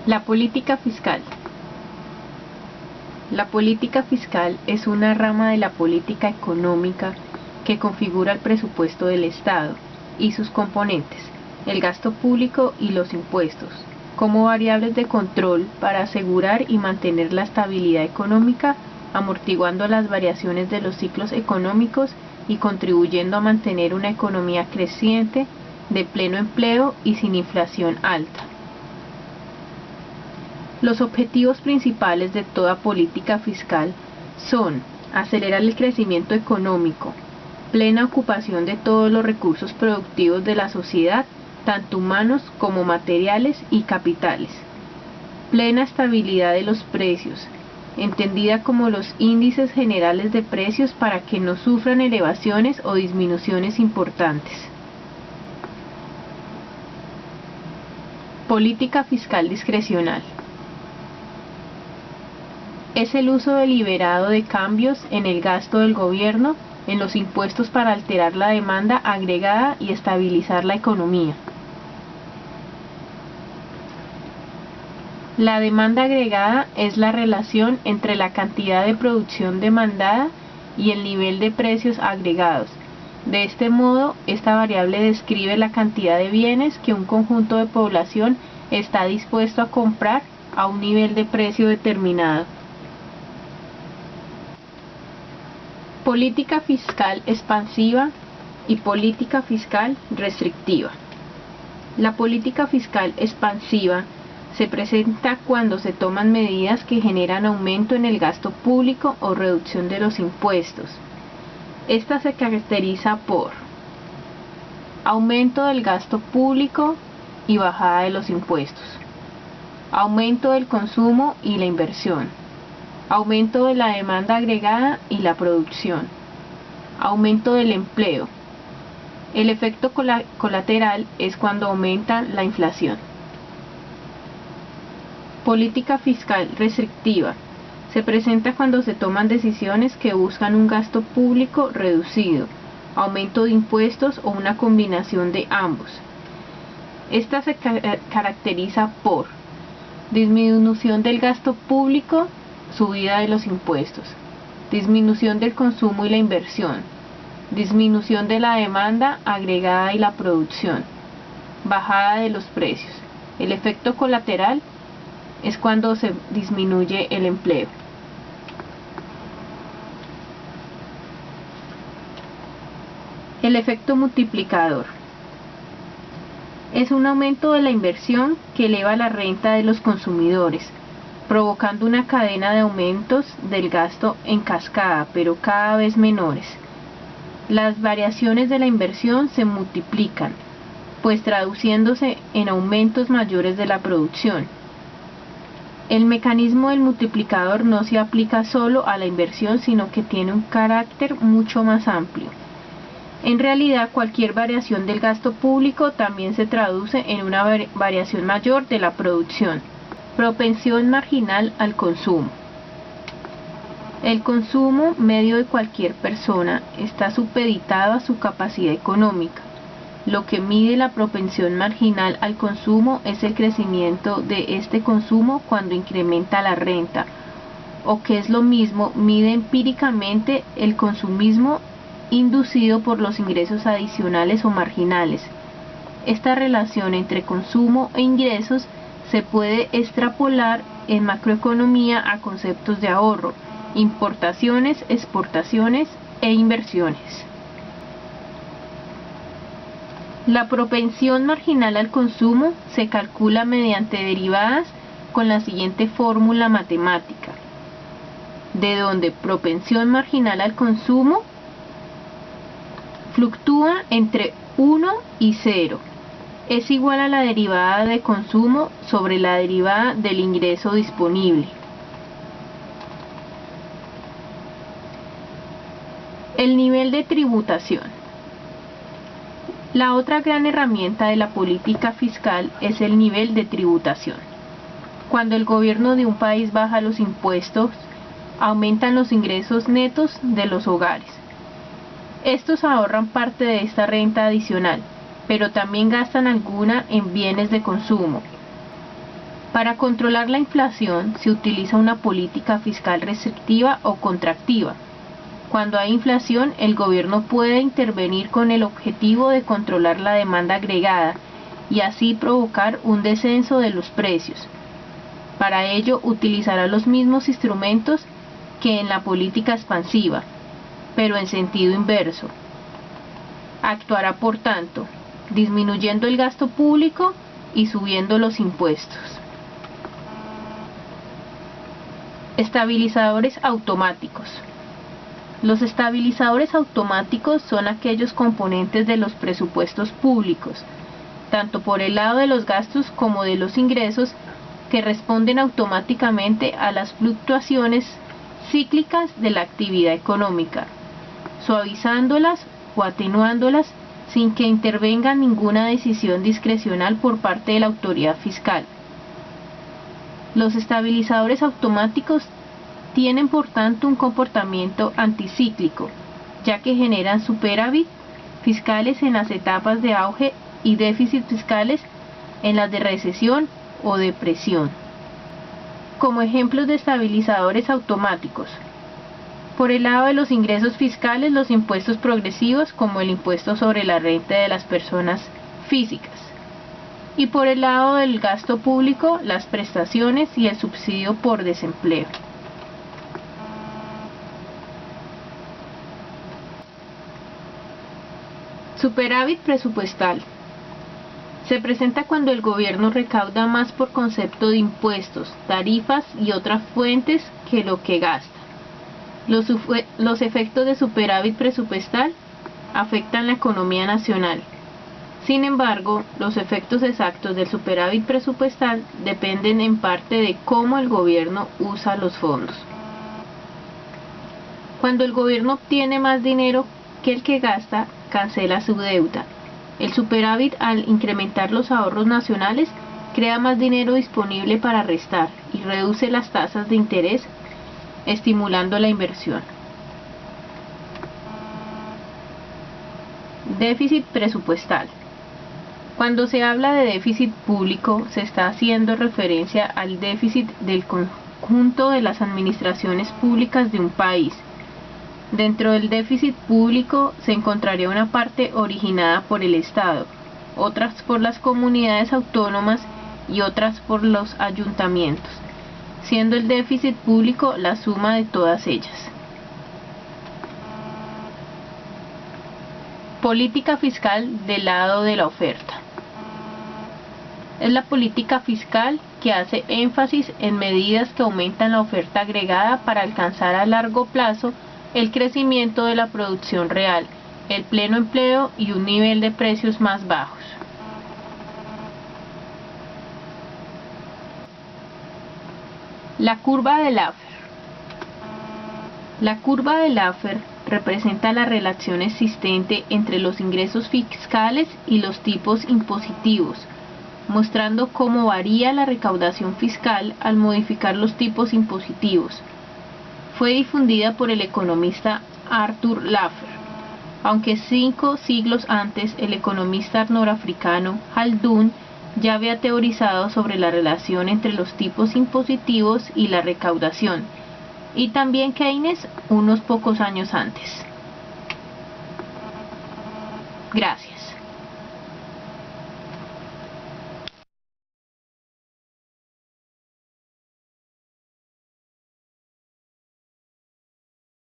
La política fiscal. La política fiscal es una rama de la política económica que configura el presupuesto del Estado y sus componentes, el gasto público y los impuestos, como variables de control para asegurar y mantener la estabilidad económica, amortiguando las variaciones de los ciclos económicos y contribuyendo a mantener una economía creciente, de pleno empleo y sin inflación alta. Los objetivos principales de toda política fiscal son acelerar el crecimiento económico, plena ocupación de todos los recursos productivos de la sociedad, tanto humanos como materiales y capitales, plena estabilidad de los precios, entendida como los índices generales de precios para que no sufran elevaciones o disminuciones importantes. Política fiscal discrecional. Es el uso deliberado de cambios en el gasto del gobierno en los impuestos para alterar la demanda agregada y estabilizar la economía. La demanda agregada es la relación entre la cantidad de producción demandada y el nivel de precios agregados. De este modo, esta variable describe la cantidad de bienes que un conjunto de población está dispuesto a comprar a un nivel de precio determinado. Política fiscal expansiva y política fiscal restrictiva. La política fiscal expansiva se presenta cuando se toman medidas que generan aumento en el gasto público o reducción de los impuestos. Esta se caracteriza por aumento del gasto público y bajada de los impuestos, aumento del consumo y la inversión, aumento de la demanda agregada y la producción, aumento del empleo. El efecto colateral es cuando aumenta la inflación. Política fiscal restrictiva. Se presenta cuando se toman decisiones que buscan un gasto público reducido, aumento de impuestos o una combinación de ambos. Esta se caracteriza por disminución del gasto público, subida de los impuestos, disminución del consumo y la inversión, disminución de la demanda agregada y la producción, bajada de los precios. El efecto colateral es cuando se disminuye el empleo. El efecto multiplicador. Es un aumento de la inversión que eleva la renta de los consumidores, provocando una cadena de aumentos del gasto en cascada, pero cada vez menores. Las variaciones de la inversión se multiplican, pues traduciéndose en aumentos mayores de la producción. El mecanismo del multiplicador no se aplica solo a la inversión, sino que tiene un carácter mucho más amplio. En realidad, cualquier variación del gasto público también se traduce en una variación mayor de la producción. Propensión marginal al consumo. El consumo medio de cualquier persona está supeditado a su capacidad económica. Lo que mide la propensión marginal al consumo es el crecimiento de este consumo cuando incrementa la renta, o que es lo mismo, mide empíricamente el consumismo inducido por los ingresos adicionales o marginales. Esta relación entre consumo e ingresos se puede extrapolar en macroeconomía a conceptos de ahorro, importaciones, exportaciones e inversiones. La propensión marginal al consumo se calcula mediante derivadas con la siguiente fórmula matemática, de donde propensión marginal al consumo fluctúa entre 1 y 0. Es igual a la derivada de consumo sobre la derivada del ingreso disponible. El nivel de tributación. La otra gran herramienta de la política fiscal es el nivel de tributación. Cuando el gobierno de un país baja los impuestos, aumentan los ingresos netos de los hogares. Estos ahorran parte de esta renta adicional, pero también gastan alguna en bienes de consumo. Para controlar la inflación se utiliza una política fiscal restrictiva o contractiva. Cuando hay inflación, el gobierno puede intervenir con el objetivo de controlar la demanda agregada y así provocar un descenso de los precios. Para ello utilizará los mismos instrumentos que en la política expansiva, pero en sentido inverso. Actuará, por tanto, disminuyendo el gasto público y subiendo los impuestos. Estabilizadores automáticos. Los estabilizadores automáticos son aquellos componentes de los presupuestos públicos, tanto por el lado de los gastos como de los ingresos, que responden automáticamente a las fluctuaciones cíclicas de la actividad económica, suavizándolas o atenuándolas sin que intervenga ninguna decisión discrecional por parte de la autoridad fiscal. Los estabilizadores automáticos tienen por tanto un comportamiento anticíclico, ya que generan superávit fiscales en las etapas de auge y déficit fiscales en las de recesión o depresión. Como ejemplos de estabilizadores automáticos: por el lado de los ingresos fiscales, los impuestos progresivos como el impuesto sobre la renta de las personas físicas, y por el lado del gasto público, las prestaciones y el subsidio por desempleo. Superávit presupuestal. Se presenta cuando el gobierno recauda más por concepto de impuestos, tarifas y otras fuentes que lo que gasta. Los efectos de superávit presupuestal afectan la economía nacional. Sin embargo, los efectos exactos del superávit presupuestal dependen en parte de cómo el gobierno usa los fondos. Cuando el gobierno obtiene más dinero que el que gasta, cancela su deuda. El superávit, al incrementar los ahorros nacionales, crea más dinero disponible para restar y reduce las tasas de interés, estimulando la inversión. Déficit presupuestal. Cuando se habla de déficit público, se está haciendo referencia al déficit del conjunto de las administraciones públicas de un país. Dentro del déficit público se encontraría una parte originada por el Estado, otras por las comunidades autónomas y otras por los ayuntamientos, siendo el déficit público la suma de todas ellas. Política fiscal del lado de la oferta. Es la política fiscal que hace énfasis en medidas que aumentan la oferta agregada para alcanzar a largo plazo el crecimiento de la producción real, el pleno empleo y un nivel de precios más bajos. La curva de Laffer. La curva de Laffer representa la relación existente entre los ingresos fiscales y los tipos impositivos, mostrando cómo varía la recaudación fiscal al modificar los tipos impositivos. Fue difundida por el economista Arthur Laffer, aunque 5 siglos antes el economista norafricano Haldun ya había teorizado sobre la relación entre los tipos impositivos y la recaudación, y también Keynes unos pocos años antes. Gracias.